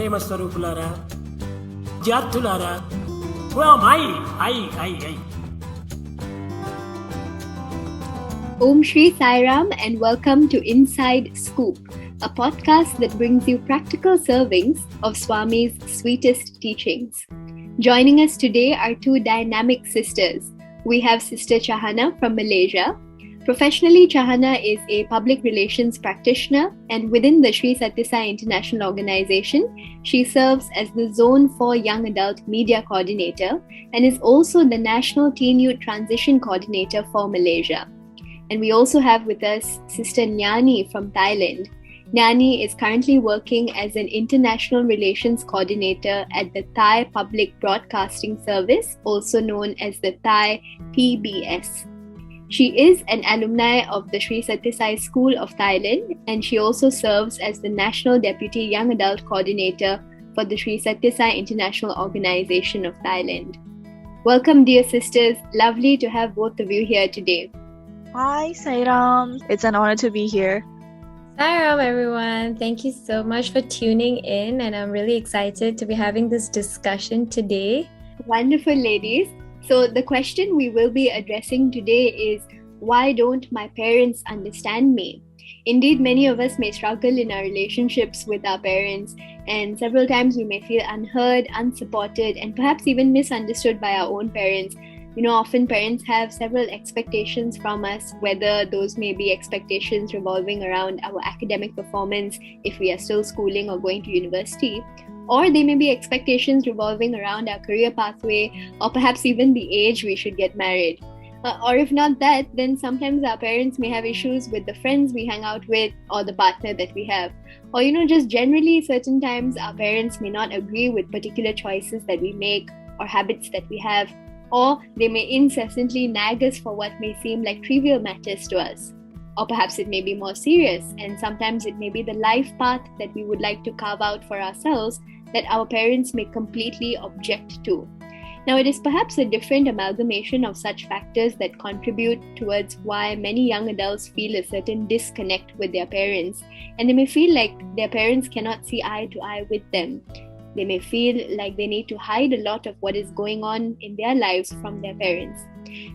ప్రేమ స్వరూపులారా, విద్యార్థులారా, who am I. Om Shri Sai Ram and welcome to InSAIde Scoop, a podcast that brings you practical servings of Swami's sweetest teachings. Joining us today are two dynamic sisters. We have Sister Chahana from Malaysia. Professionally, Chahana is a public relations practitioner, and within the Sri Sathya Sai International Organization, she serves as the Zone 4 Young Adult Media Coordinator and is also the National Teen Youth Transition Coordinator for Malaysia. And we also have with us Sister Nyani from Thailand. Nyani is currently working as an international relations coordinator at the Thai Public Broadcasting Service, also known as the Thai PBS. She is an alumni of the Sri Sathya Sai School of Thailand, and she also serves as the National Deputy Young Adult Coordinator for the Sri Sathya Sai International Organization of Thailand. Welcome, dear sisters. Lovely to have both of you here today. Hi, Sairam. It's an honor to be here. Hi, everyone. Thank you so much for tuning in, and I'm really excited to be having this discussion today. Wonderful, ladies. So the question we will be addressing today is, why don't my parents understand me? Indeed, many of us may struggle in our relationships with our parents, and several times we may feel unheard, unsupported, and perhaps even misunderstood by our own parents. Often parents have several expectations from us, whether those may be expectations revolving around our academic performance if we are still schooling or going to university, or they may be expectations revolving around our career pathway, or perhaps even the age we should get married. Or if not that, then sometimes our parents may have issues with the friends we hang out with or the partner that we have. Or, just generally, certain times our parents may not agree with particular choices that we make or habits that we have, or they may incessantly nag us for what may seem like trivial matters to us. Or perhaps it may be more serious, and sometimes it may be the life path that we would like to carve out for ourselves that our parents may completely object to. Now, it is perhaps a different amalgamation of such factors that contribute towards why many young adults feel a certain disconnect with their parents, and they may feel like their parents cannot see eye to eye with them. They may feel like they need to hide a lot of what is going on in their lives from their parents.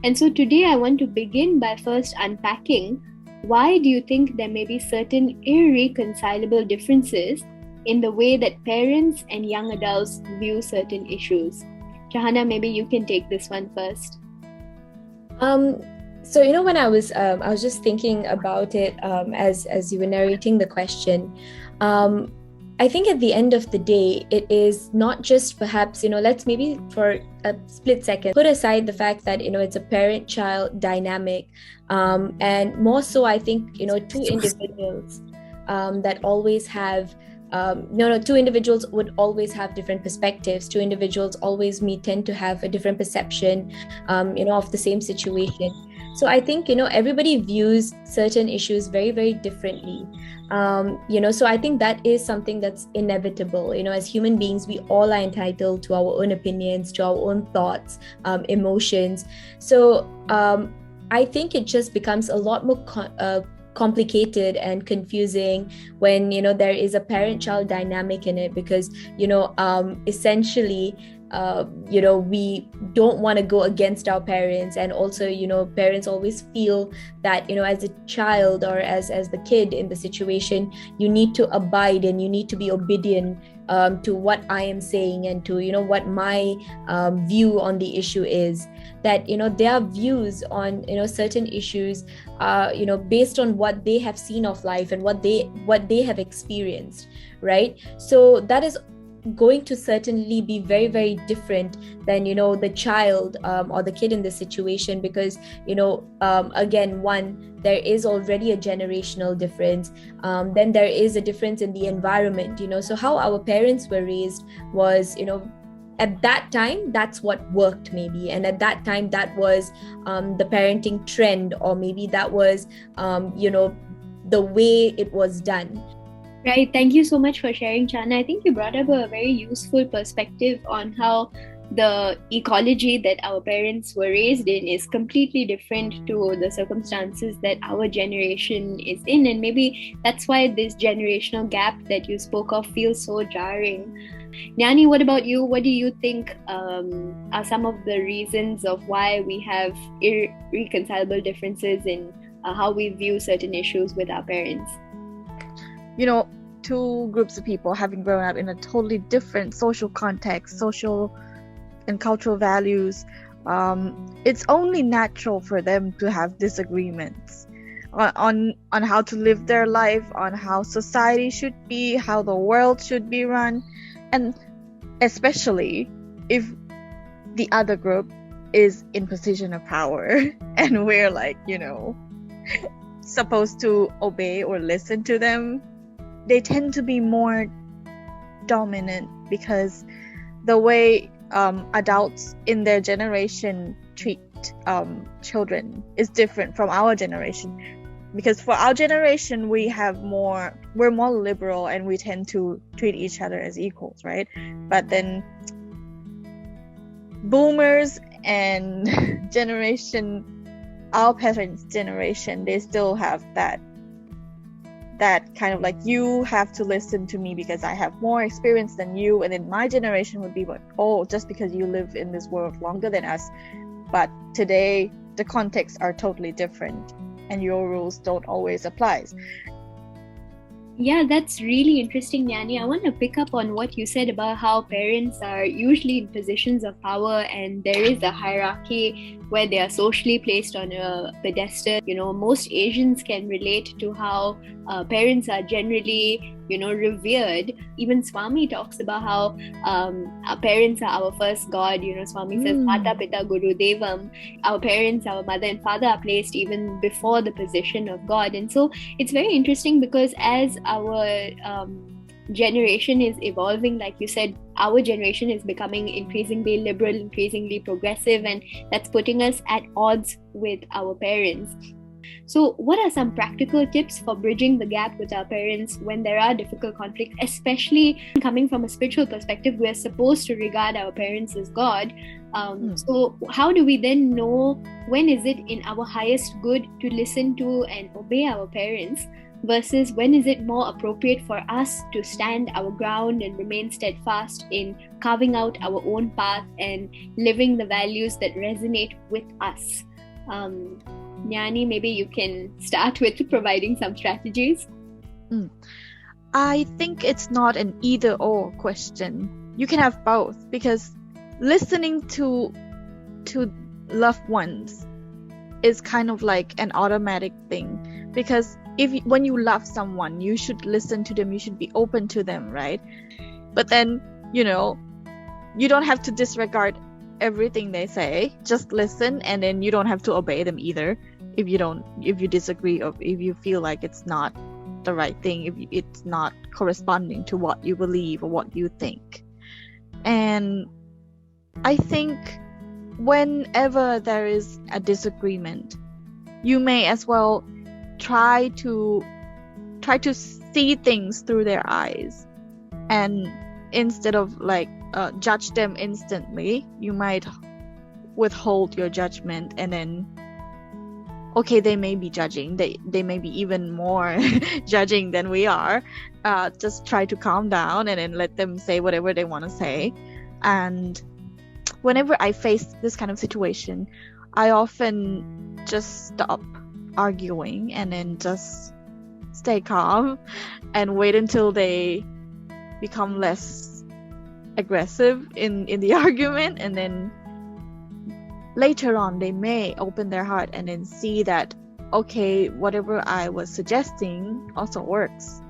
And so today I want to begin by first unpacking, why do you think there may be certain irreconcilable differences in the way that parents and young adults view certain issues? Chahana, maybe you can take this one first. So when I was just thinking about it as you were narrating the question. I think at the end of the day, it is not just perhaps, let's maybe for a split second put aside the fact that, it's a parent-child dynamic. And more so, I think, two individuals that always have, two individuals would always have different perspectives. Two individuals always may tend to have a different perception, of the same situation. So I think, everybody views certain issues very, very differently. So I think that is something that's inevitable. As human beings, we all are entitled to our own opinions, to our own thoughts, emotions. So I think it just becomes a lot more complicated and confusing when there is a parent-child dynamic in it, because essentially we don't want to go against our parents, and also parents always feel that as a child or as the kid in the situation, you need to abide and you need to be obedient to what I am saying and to what my view on the issue is. That their views on certain issues are based on what they have seen of life and what they have experienced, right? So that is going to certainly be very, very different than the child or the kid in this situation, because again, one, there is already a generational difference. Then there is a difference in the environment. So how our parents were raised was at that time, that's what worked maybe, and at that time that was the parenting trend, or maybe that was the way it was done. Right. Thank you so much for sharing, Chana. I think you brought up a very useful perspective on how the ecology that our parents were raised in is completely different to the circumstances that our generation is in. And maybe that's why this generational gap that you spoke of feels so jarring. Nyani, what about you? What do you think are some of the reasons of why we have irreconcilable differences in how we view certain issues with our parents? Two groups of people having grown up in a totally different social context, social and cultural values, it's only natural for them to have disagreements on how to live their life, on how society should be, how the world should be run, and especially if the other group is in position of power and we're supposed to obey or listen to them. They tend to be more dominant because the way adults in their generation treat children is different from our generation. Because for our generation, we're more liberal and we tend to treat each other as equals, right? But then boomers and our parents' generation, they still have that kind of you have to listen to me because I have more experience than you. And then my generation would be just because you live in this world longer than us. But today the contexts are totally different and your rules don't always apply. Yeah, that's really interesting, Nyani. I want to pick up on what you said about how parents are usually in positions of power and there is a hierarchy where they are socially placed on a pedestal. Most Asians can relate to how parents are generally, revered. Even Swami talks about how our parents are our first God. Swami says, Mata Pita Guru Devam. Our parents, our mother and father are placed even before the position of God. And so it's very interesting because as our generation is evolving, like you said, our generation is becoming increasingly liberal, increasingly progressive, and that's putting us at odds with our parents. So what are some practical tips for bridging the gap with our parents when there are difficult conflicts, especially coming from a spiritual perspective? We're supposed to regard our parents as God. So how do we then know when is it in our highest good to listen to and obey our parents versus when is it more appropriate for us to stand our ground and remain steadfast in carving out our own path and living the values that resonate with us? Nyani, maybe you can start with providing some strategies. I think it's not an either or question. You can have both, because listening to loved ones is kind of like an automatic thing, because when you love someone, you should listen to them, you should be open to them, right? But then you don't have to disregard everything they say. Just listen, and then you don't have to obey them either if you disagree, or if you feel like it's not the right thing, if it's not corresponding to what you believe or what you think. And I think whenever there is a disagreement, you may as well try to see things through their eyes, and instead of judge them instantly, you might withhold your judgment, and then they may be judging, they may be even more judging than we are. Just try to calm down and then let them say whatever they want to say. And whenever I face this kind of situation, I often just stop arguing and then just stay calm and wait until they become less aggressive in the argument, and then later on they may open their heart and then see that whatever I was suggesting also works,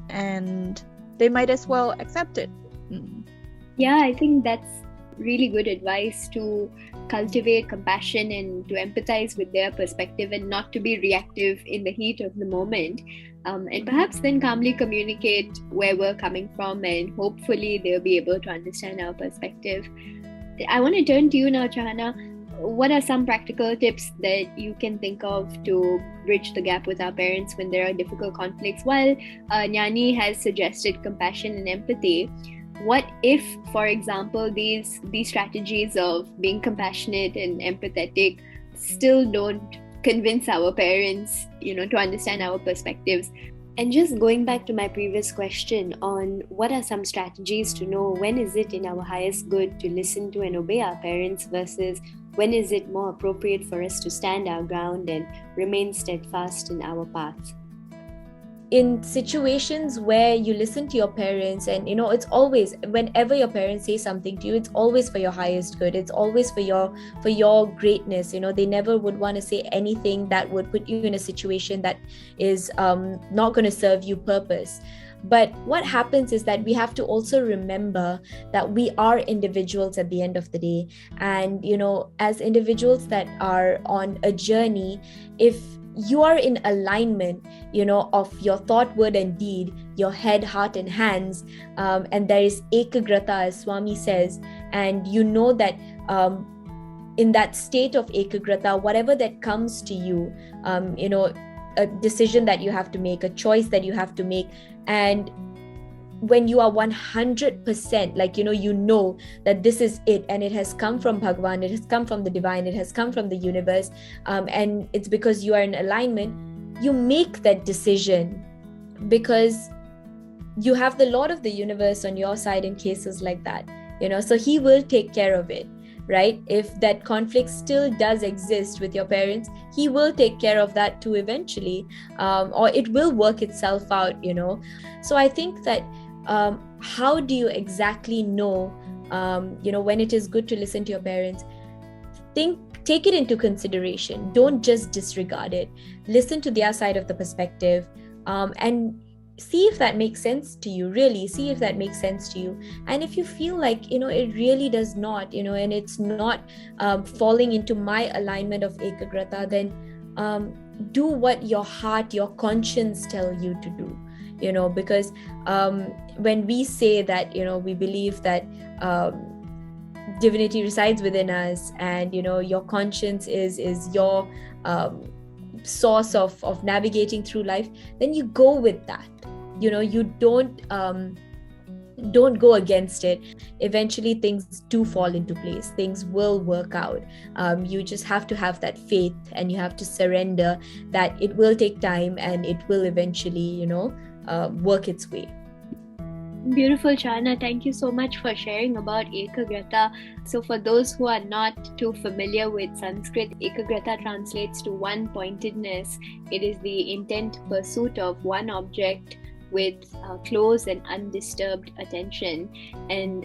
and they might as well accept it. Yeah, I think that's really good advice, to cultivate compassion and to empathize with their perspective and not to be reactive in the heat of the moment, and perhaps then calmly communicate where we're coming from, and hopefully they'll be able to understand our perspective. I want to turn to you now, Chahana. What are some practical tips that you can think of to bridge the gap with our parents when there are difficult conflicts? While Nyani has suggested compassion and empathy, what if, for example, these strategies of being compassionate and empathetic still don't convince our parents, to understand our perspectives? And just going back to my previous question on what are some strategies to know when is it in our highest good to listen to and obey our parents versus when is it more appropriate for us to stand our ground and remain steadfast in our path? In situations where you listen to your parents, and it's always, whenever your parents say something to you, it's always for your highest good, it's always for your greatness. They never would want to say anything that would put you in a situation that is not going to serve you purpose. But what happens is that we have to also remember that we are individuals at the end of the day, and as individuals that are on a journey, if you are in alignment, of your thought, word, and deed, your head, heart, and hands, and there is ekagrata, as Swami says, and that in that state of ekagrata, whatever that comes to you, a decision that you have to make, a choice that you have to make, and when you are 100%, that this is it, and it has come from Bhagwan, it has come from the divine, it has come from the universe, and it's because you are in alignment, you make that decision because you have the Lord of the universe on your side in cases like that, so he will take care of it, right? If that conflict still does exist with your parents, he will take care of that too eventually, or it will work itself out, So I think that how do you exactly know, when it is good to listen to your parents? Take it into consideration. Don't just disregard it. Listen to their side of the perspective, and see if that makes sense to you. Really see if that makes sense to you. And if you feel like it really does not, and it's not falling into my alignment of ekagrata, then do what your heart, your conscience tell you to do. Because when we say that we believe that divinity resides within us, and your conscience is your source of navigating through life, then you go with that. You don't go against it. Eventually things do fall into place, things will work out. You just have to have that faith, and you have to surrender that it will take time, and it will eventually work its way. Beautiful, Chana. Thank you so much for sharing about ekagrata. So for those who are not too familiar with Sanskrit, ekagrata translates to one-pointedness. It is the intent pursuit of one object with close and undisturbed attention. And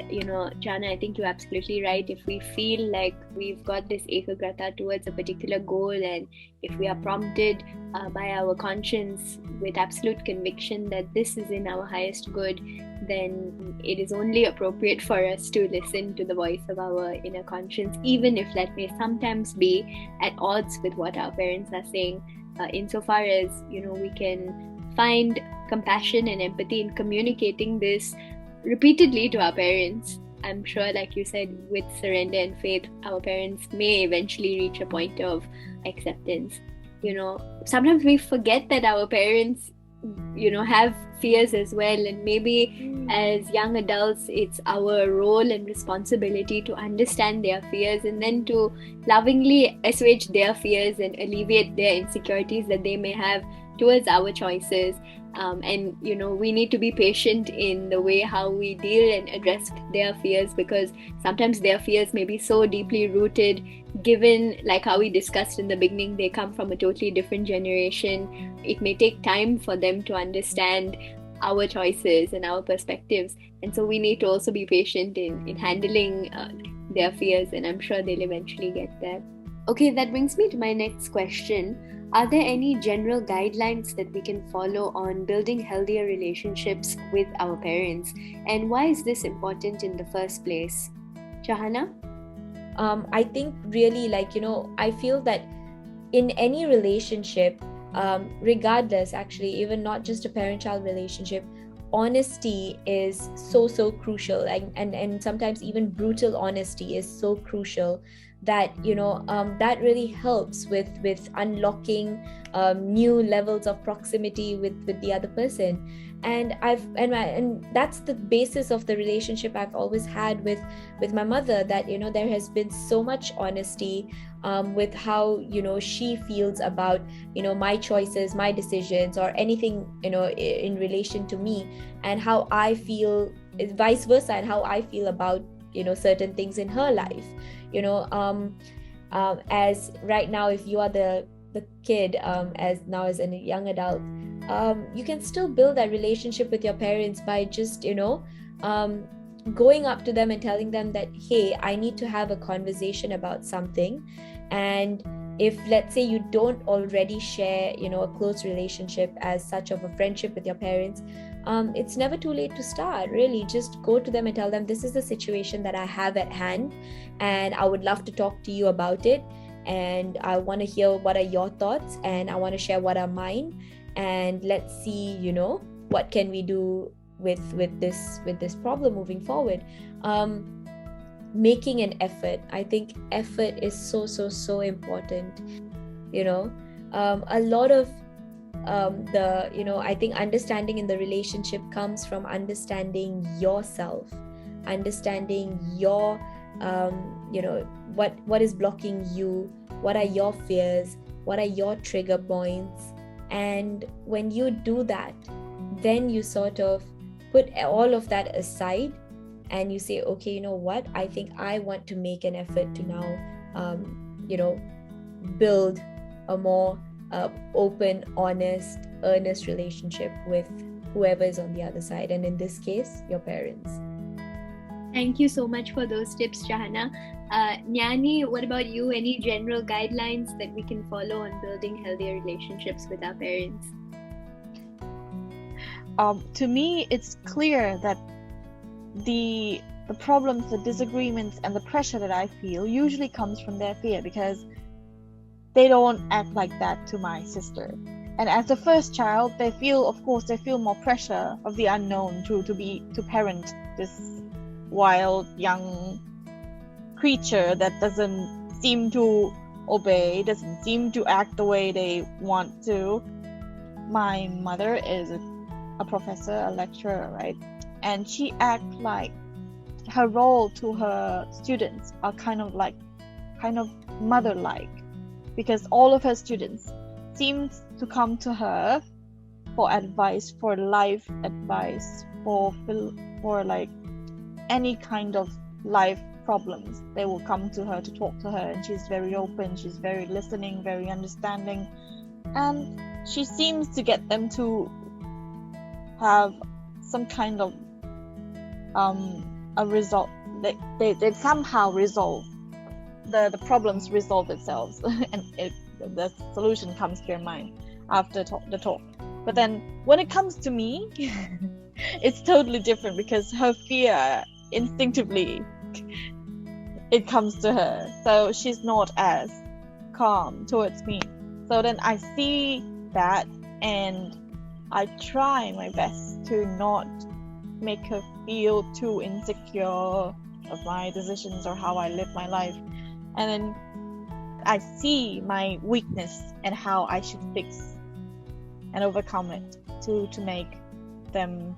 Chana, I think you're absolutely right. If we feel like we've got this ekagrata towards a particular goal, and if we are prompted by our conscience with absolute conviction that this is in our highest good, then it is only appropriate for us to listen to the voice of our inner conscience, even if that may sometimes be at odds with what our parents are saying, insofar as we can find compassion and empathy in communicating this repeatedly to our parents. I'm sure, like you said, with surrender and faith, our parents may eventually reach a point of acceptance. Sometimes we forget that our parents have fears as well, and maybe as young adults it's our role and responsibility to understand their fears, and then to lovingly assuage their fears and alleviate their insecurities that they may have towards our choices. And we need to be patient in the way how we deal and address their fears, because sometimes their fears may be so deeply rooted, given, like how we discussed in the beginning, they come from a totally different generation. It may take time for them to understand our choices and our perspectives, and so we need to also be patient in handling their fears, and I'm sure they'll eventually get there. Okay, that brings me to my next question. Are there any general guidelines that we can follow on building healthier relationships with our parents? And why is this important in the first place? Chahana? I think really, I feel that in any relationship, regardless, actually, even not just a parent-child relationship, honesty is so crucial, and sometimes even brutal honesty is so crucial, that that really helps with unlocking new levels of proximity with the other person. And and that's the basis of the relationship I've always had with my mother, that there has been so much honesty with how she feels about my choices, my decisions, or anything in relation to me, and how I feel vice versa, and how I feel about certain things in her life. As right now, if you are the kid, as a young adult, you can still build that relationship with your parents by just going up to them and telling them that, hey, I need to have a conversation about something. And if, let's say, you don't already share a close relationship as such of a friendship with your parents, it's never too late to start. Really, just go to them and tell them, this is the situation that I have at hand, and I would love to talk to you about it, and I want to hear what are your thoughts, and I want to share what are mine, and let's see what can we do with this problem moving forward. Making an effort. I think effort is so important. A lot of I think understanding in the relationship comes from understanding yourself, understanding your what is blocking you, what are your fears, what are your trigger points. And when you do that, then you sort of put all of that aside and you say, okay, you know what, I think I want to make an effort to now build a more open, honest, earnest relationship with whoever is on the other side, and in this case, your parents. Thank you so much for those tips, Jahana. Nyani, what about you? Any general guidelines that we can follow on building healthier relationships with our parents? To me, it's clear that the problems, the disagreements, and the pressure that I feel usually comes from their fear, because they don't act like that to my sister. And as the first child, they feel more pressure of the unknown to parent this wild young creature that doesn't seem to obey, doesn't seem to act the way they want to. My mother is a professor, a lecturer, right? And she acts like her role to her students are kind of mother-like, because all of her students seem to come to her for advice, for life advice, for like any kind of life problems. They will come to her to talk to her, and she's very open, she's very listening, very understanding, and she seems to get them to have some kind of a result. They somehow resolve the problems, resolve themselves and the solution comes to your mind after the talk. But then when it comes to me, it's totally different, because her fear instinctively it comes to her, so she's not as calm towards me. So then I see that, and I try my best to not make her feel too insecure of my decisions or how I live my life. And then I see my weakness and how I should fix and overcome it to make them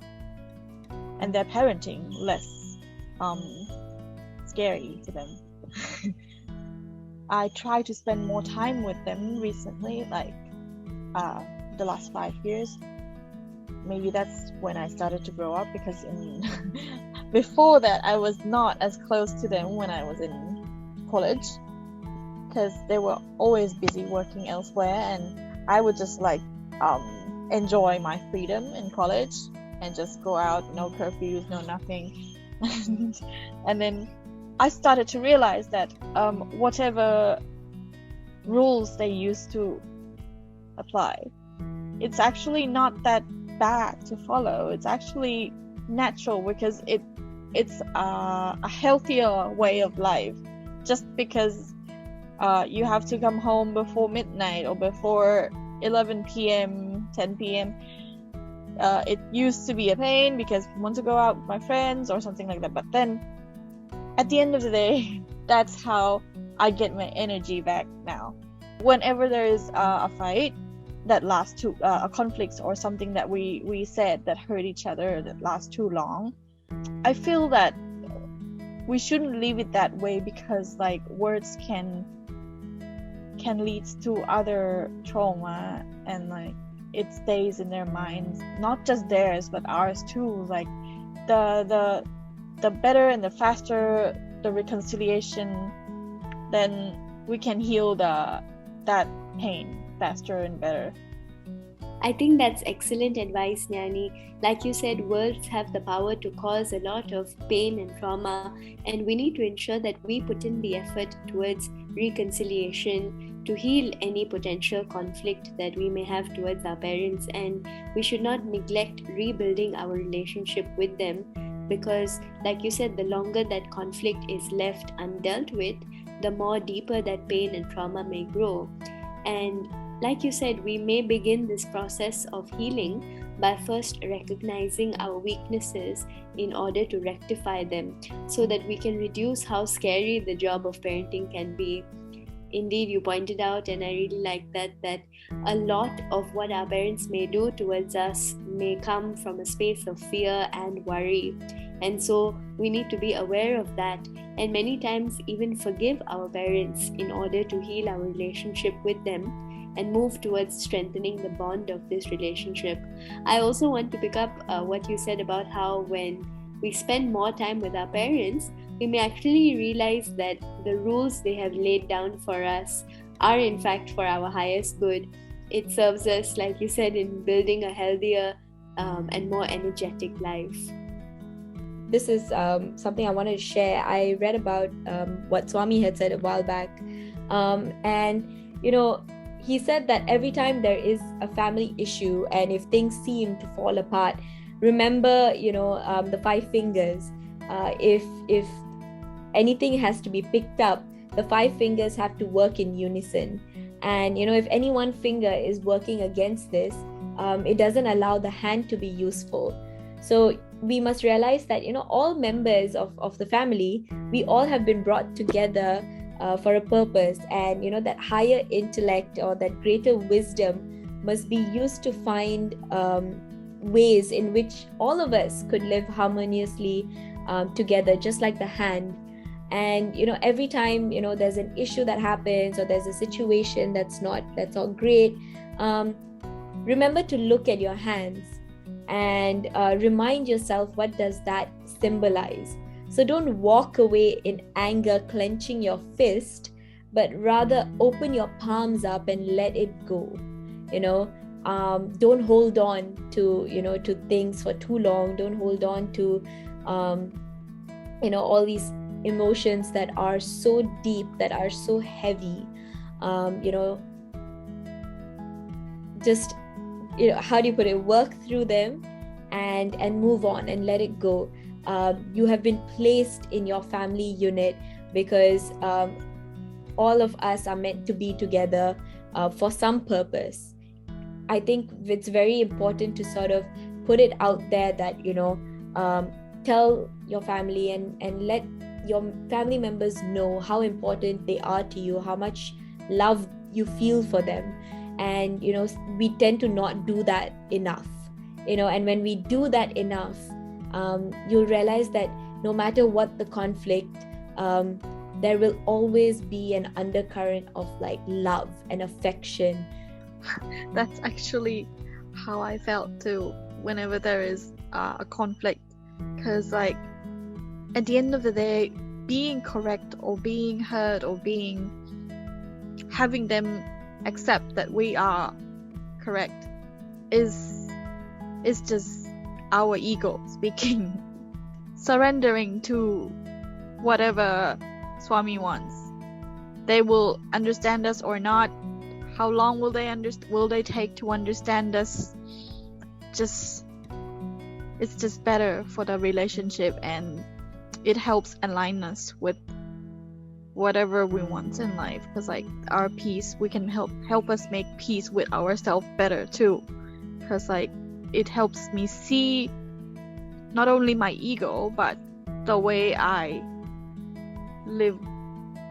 and their parenting less scary to them. I try to spend more time with them recently, like the last 5 years. Maybe that's when I started to grow up, because before that I was not as close to them when I was in college, because they were always busy working elsewhere, and I would just enjoy my freedom in college and just go out, no curfews, no nothing. And then I started to realize that whatever rules they used to apply, it's actually not that bad to follow. It's actually natural, because it's a healthier way of life. Just because you have to come home before midnight or before 11 p.m., 10 p.m. It used to be a pain because I want to go out with my friends or something like that. But then at the end of the day, that's how I get my energy back now. Whenever there is a fight that lasts too a conflict or something that we said that hurt each other that lasts too long, I feel that we shouldn't leave it that way, because like words can lead to other trauma, and like it stays in their minds, not just theirs but ours too. Like the better and the faster the reconciliation, then we can heal that pain faster and better. I think that's excellent advice, Nyani. Like you said, words have the power to cause a lot of pain and trauma, and we need to ensure that we put in the effort towards reconciliation to heal any potential conflict that we may have towards our parents. And we should not neglect rebuilding our relationship with them, because, like you said, the longer that conflict is left undealt with, the more deeper that pain and trauma may grow. And like you said, we may begin this process of healing by first recognizing our weaknesses in order to rectify them, so that we can reduce how scary the job of parenting can be. Indeed, you pointed out, and I really like that a lot of what our parents may do towards us may come from a space of fear and worry. And so we need to be aware of that, and many times even forgive our parents in order to heal our relationship with them and move towards strengthening the bond of this relationship. I also want to pick up what you said about how when we spend more time with our parents, we may actually realize that the rules they have laid down for us are in fact for our highest good. It serves us, like you said, in building a healthier and more energetic life. This is something I wanted to share. I read about what Swami had said a while back, and he said that every time there is a family issue and if things seem to fall apart, remember the 5 fingers. If anything has to be picked up, the 5 fingers have to work in unison. And if any one finger is working against this, it doesn't allow the hand to be useful. So we must realize that all members of the family, we all have been brought together for a purpose, and that higher intellect or that greater wisdom must be used to find ways in which all of us could live harmoniously together, just like the hand. And every time there's an issue that happens, or there's a situation that's not great, remember to look at your hands and remind yourself, what does that symbolize? So don't walk away in anger, clenching your fist, but rather open your palms up and let it go. Don't hold on to things for too long. Don't hold on to all these emotions that are so deep, that are so heavy. Just how do you put it? Work through them and move on and let it go. You have been placed in your family unit because all of us are meant to be together for some purpose. I think it's very important to sort of put it out there that tell your family and let your family members know how important they are to you, how much love you feel for them. And we tend to not do that enough, and when we do that enough, you'll realize that no matter what the conflict, there will always be an undercurrent of like love and affection. That's actually how I felt too whenever there is a conflict, because like at the end of the day, being correct or being heard or having them accept that we are correct is just our ego speaking, surrendering to whatever Swami wants. They will understand us or not. How long will they take to understand us? It's just better for the relationship, and it helps align us with whatever we want in life, because like our peace, we can help us make peace with ourselves better too, because like it helps me see not only my ego but the way I live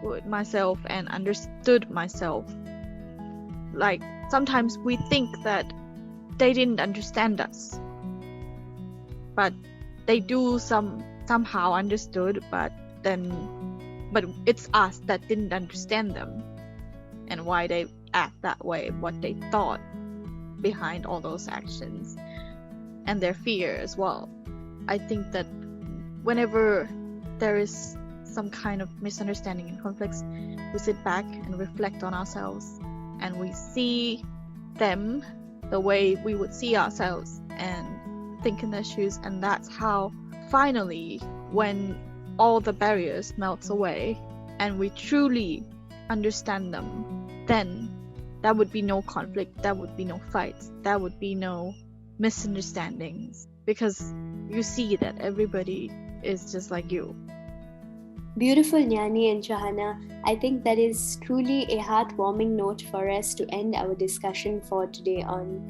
with myself and understood myself. Like sometimes we think that they didn't understand us, but they do somehow understood, but it's us that didn't understand them and why they act that way, what they thought behind all those actions, and their fear as well. I think that whenever there is some kind of misunderstanding and conflicts, we sit back and reflect on ourselves, and we see them the way we would see ourselves and think in their shoes. And that's how finally, when all the barriers melts away and we truly understand them, then there would be no conflict, there would be no fights, there would be no misunderstandings, because you see that everybody is just like you. Beautiful, Nyani and Shahana. I think that is truly a heartwarming note for us to end our discussion for today on.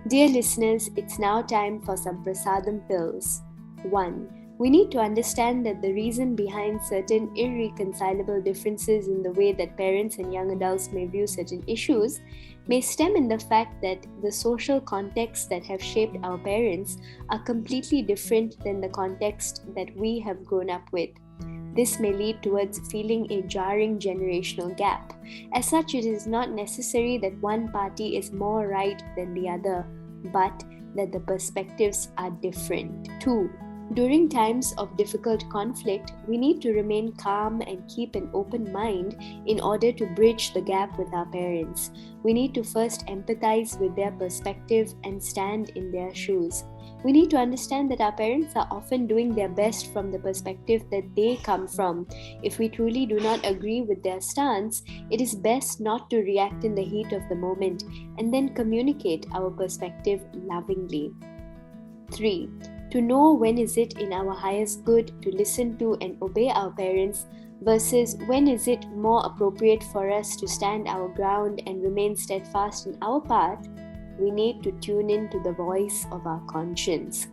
Dear listeners, it's now time for some prasadam pills. 1. We need to understand that the reason behind certain irreconcilable differences in the way that parents and young adults may view certain issues may stem in the fact that the social contexts that have shaped our parents are completely different than the context that we have grown up with. This may lead towards feeling a jarring generational gap. As such, it is not necessary that one party is more right than the other, but that the perspectives are different. 2. During times of difficult conflict, we need to remain calm and keep an open mind in order to bridge the gap with our parents. We need to first empathize with their perspective and stand in their shoes. We need to understand that our parents are often doing their best from the perspective that they come from. If we truly do not agree with their stance, it is best not to react in the heat of the moment and then communicate our perspective lovingly. 3. To know when is it in our highest good to listen to and obey our parents versus when is it more appropriate for us to stand our ground and remain steadfast in our path, we need to tune in to the voice of our conscience.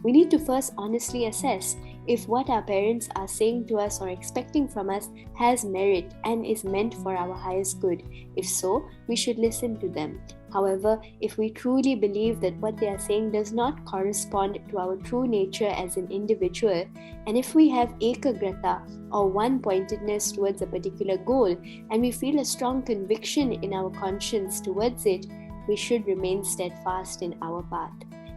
We need to first honestly assess if what our parents are saying to us or expecting from us has merit and is meant for our highest good. If so, we should listen to them. However, if we truly believe that what they are saying does not correspond to our true nature as an individual, and if we have ekagrata or one-pointedness towards a particular goal, and we feel a strong conviction in our conscience towards it, we should remain steadfast in our path.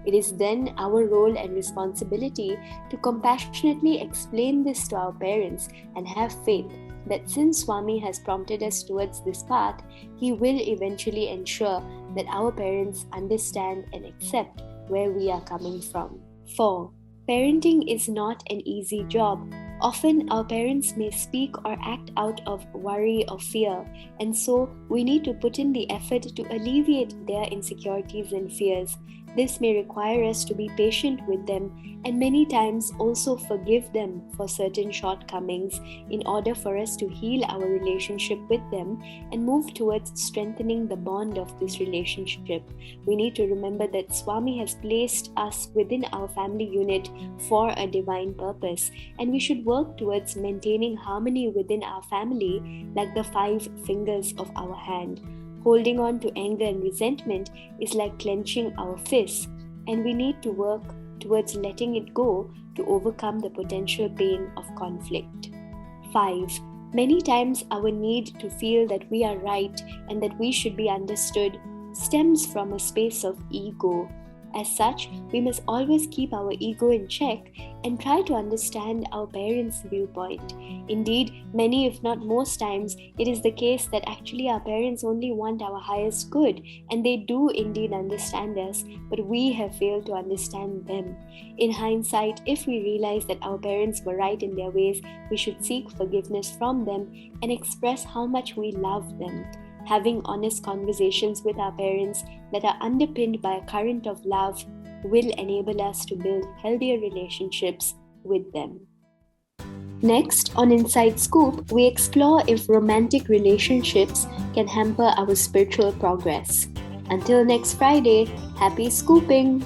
It is then our role and responsibility to compassionately explain this to our parents and have faith that since Swami has prompted us towards this path, he will eventually ensure that our parents understand and accept where we are coming from. 4. Parenting is not an easy job. Often our parents may speak or act out of worry or fear, and so we need to put in the effort to alleviate their insecurities and fears. This may require us to be patient with them and many times also forgive them for certain shortcomings in order for us to heal our relationship with them and move towards strengthening the bond of this relationship. We need to remember that Swami has placed us within our family unit for a divine purpose, and we should work towards maintaining harmony within our family like the 5 fingers of our hand. Holding on to anger and resentment is like clenching our fists, and we need to work towards letting it go to overcome the potential pain of conflict. 5. Many times our need to feel that we are right and that we should be understood stems from a space of ego. As such, we must always keep our ego in check and try to understand our parents' viewpoint. Indeed, many if not most times, it is the case that actually our parents only want our highest good, and they do indeed understand us, but we have failed to understand them. In hindsight, if we realize that our parents were right in their ways, we should seek forgiveness from them and express how much we love them. Having honest conversations with our parents that are underpinned by a current of love will enable us to build healthier relationships with them. Next, on InSAIde Scoop, we explore if romantic relationships can hamper our spiritual progress. Until next Friday, happy scooping!